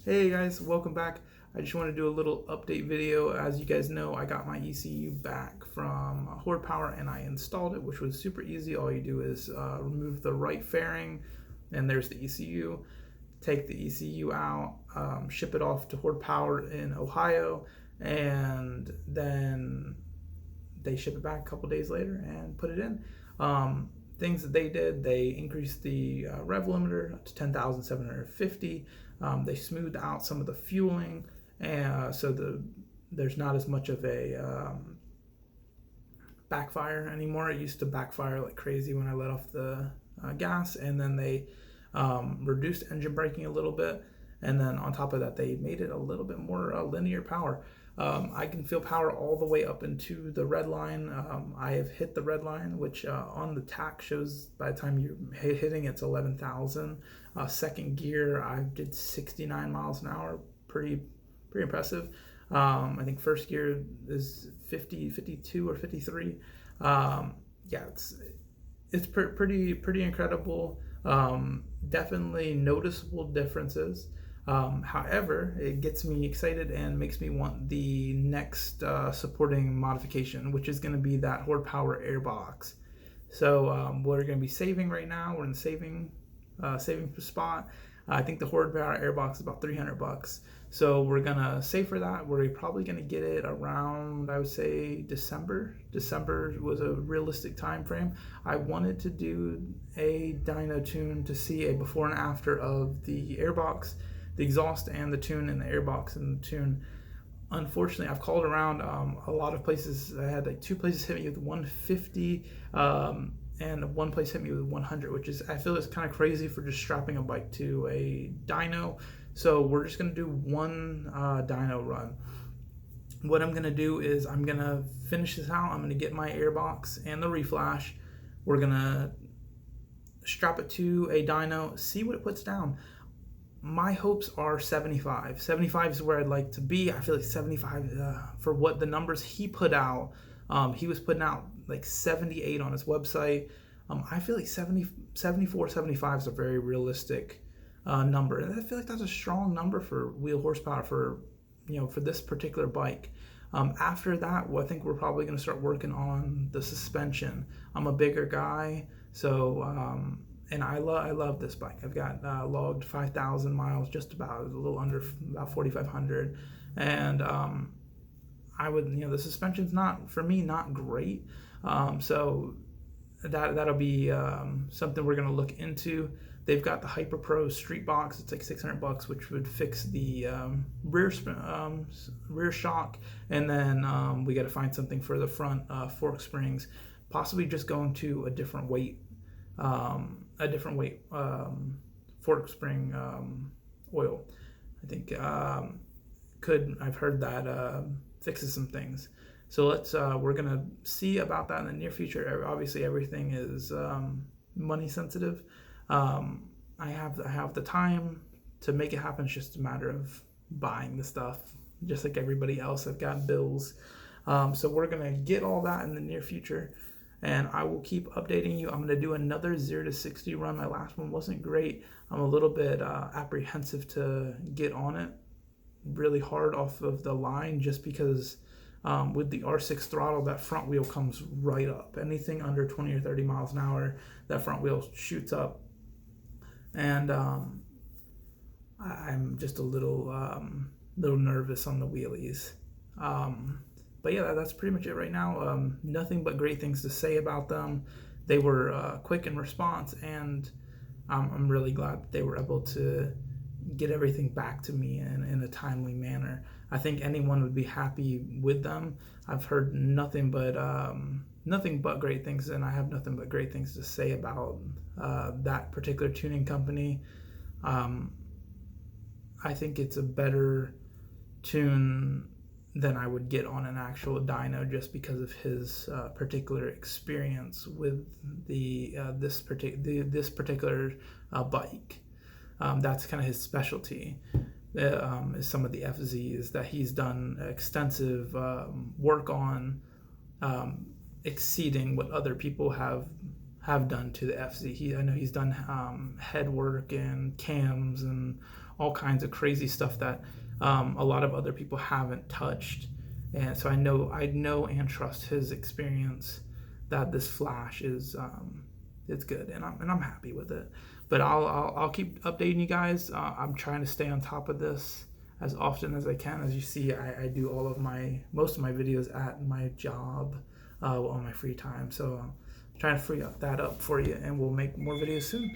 Hey guys, welcome back. I just want to do a little update video. As you guys know, I got my ECU back from HordPower and I installed it, which was super easy. All you do is remove the right fairing, and there's the ECU. Take the ECU out, ship it off to HordPower in Ohio, and then they ship it back a couple days later and put it in. Things that they did, they increased the rev limiter to 10,750. They smoothed out some of the fueling, and so there's not as much of a backfire anymore. It used to backfire like crazy when I let off the gas, and then they reduced engine braking a little bit, and then on top of that they made it a little bit more linear power. I can feel power all the way up into the red line. I have hit the red line, which on the tach shows by the time you're hitting it's 11,000. Second gear, I did 69 miles an hour, pretty impressive. I think first gear is 50, 52 or 53. Yeah, it's pretty incredible. Definitely noticeable differences. However, it gets me excited and makes me want the next supporting modification, which is going to be that HordPower airbox. So we're going to be saving right now. We're in the saving spot. I think the HordPower airbox is about $300. So we're gonna save for that. We're probably gonna get it around, I would say, December. December was a realistic time frame. I wanted to do a dyno tune to see a before and after of the airbox, the exhaust and the tune, and the airbox and the tune. Unfortunately, I've called around a lot of places. I had like 2 places hit me with 150, and one place hit me with 100, which is, I feel, is kind of crazy for just strapping a bike to a dyno. So we're just gonna do one dyno run. What I'm gonna do is I'm gonna finish this out. I'm gonna get my airbox and the reflash. We're gonna strap it to a dyno, see what it puts down. My hopes are 75. 75 is where I'd like to be. I feel like 75, for what the numbers he put out, he was putting out like 78 on his website. I feel like 74, 75 is a very realistic number. And I feel like that's a strong number for wheel horsepower for this particular bike. After that, well, I think we're probably going to start working on the suspension. I'm a bigger guy, so and I love this bike. I've got logged 5,000 miles, just about, a little under, about 4,500, and I would, the suspension's not, for me, not great. So that'll be something we're gonna look into. They've got the Hyper Pro Street Box. It's like $600, which would fix the rear shock, and then we got to find something for the front fork springs. Possibly just going to a different weight fork spring oil. I think I've heard that fixes some things. So we're gonna see about that in the near future. Obviously, everything is money sensitive. I have the time to make it happen. It's just a matter of buying the stuff. Just like everybody else, I've got bills. So we're gonna get all that in the near future, and I will keep updating you. I'm gonna do another 0 to 60 run. My last one wasn't great. I'm a little bit apprehensive to get on it really hard off of the line, just because with the R6 throttle, that front wheel comes right up. Anything under 20 or 30 miles an hour, that front wheel shoots up. And I'm just a little nervous on the wheelies. But yeah, that's pretty much it right now. Nothing but great things to say about them. They were quick in response, and I'm really glad that they were able to get everything back to me in a timely manner. I think anyone would be happy with them. I've heard nothing but great things, and I have nothing but great things to say about that particular tuning company. I think it's a better tune than I would get on an actual dyno, just because of his particular experience with this particular bike. That's kind of his specialty. Is some of the FZs that he's done extensive work on, exceeding what other people have done to the FZ. I know he's done head work and cams and all kinds of crazy stuff that a lot of other people haven't touched. And so I know and trust his experience that this flash is it's good, and I'm happy with it. But I'll keep updating you guys. I'm trying to stay on top of this as often as I can. As you see, I do most of my videos at my job on my free time. So I'm trying to free up that up for you, and we'll make more videos soon.